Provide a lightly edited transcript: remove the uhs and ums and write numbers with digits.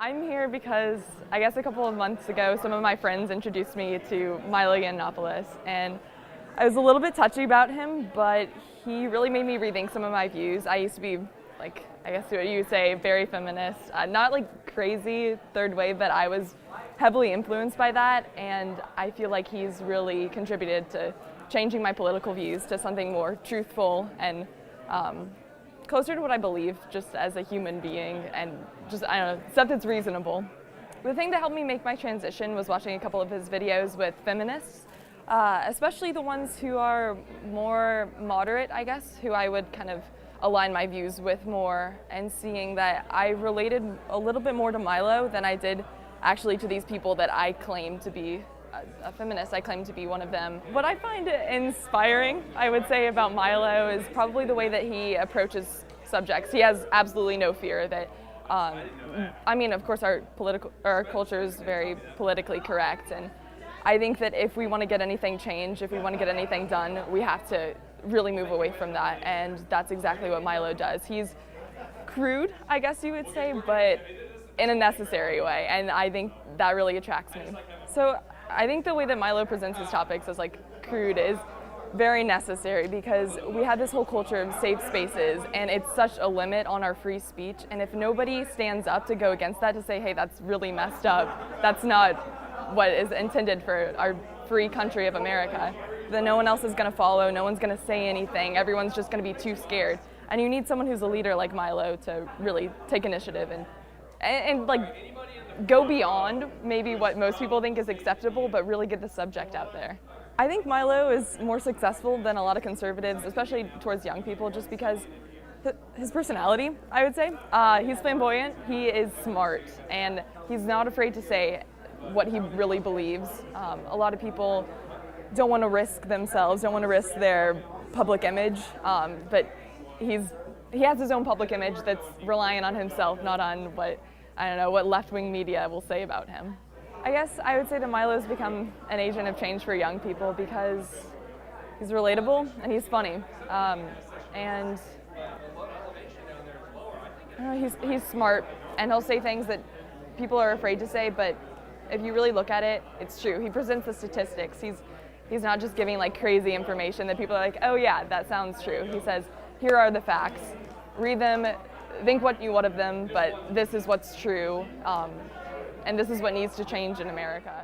I'm here because I guess a couple of months ago, some of my friends introduced me to MILO, and I was a little bit touchy about him, but he really made me rethink some of my views. I used to be, like, I guess what you would say, very feminist, not like crazy third wave, but I was heavily influenced by that, and I feel like he's really contributed to changing my political views to something more truthful and closer to what I believe just as a human being, and just, I don't know, stuff that's reasonable. The thing that helped me make my transition was watching a couple of his videos with feminists, especially the ones who are more moderate, I guess, who I would kind of align my views with more, and seeing that I related a little bit more to MILO than I did actually to these people that I claim to be a feminist. I claim to be one of them. What I find inspiring, I would say, about MILO is probably the way that he approaches subjects. He has absolutely no fear that, I mean, of course our culture is very politically correct, and I think that if we want to get anything changed, if we want to get anything done, we have to really move away from that, and that's exactly what MILO does. He's crude, I guess you would say, but in a necessary way, and I think that really attracts me. So I think the way that MILO presents his topics as like crude is very necessary, because we have this whole culture of safe spaces, and it's such a limit on our free speech, and if nobody stands up to go against that, to say, hey, that's really messed up, that's not what is intended for our free country of America, then no one else is going to follow, no one's going to say anything, everyone's just going to be too scared. And you need someone who's a leader like MILO to really take initiative and like go beyond maybe what most people think is acceptable, but really get the subject out there. I think MILO is more successful than a lot of conservatives, especially towards young people, just because his personality, I would say. He's flamboyant, he is smart, and he's not afraid to say what he really believes. A lot of people don't want to risk themselves, don't want to risk their public image, but he has his own public image that's relying on himself, not on what, I don't know, what left-wing media will say about him. I guess I would say that MILO's become an agent of change for young people because he's relatable and he's funny, and I don't know, he's smart, and he'll say things that people are afraid to say, but if you really look at it, it's true. He presents the statistics. He's not just giving like crazy information that people are like, oh yeah, that sounds true. He says, here are the facts. Read them, think what you want of them, but this is what's true, and this is what needs to change in America.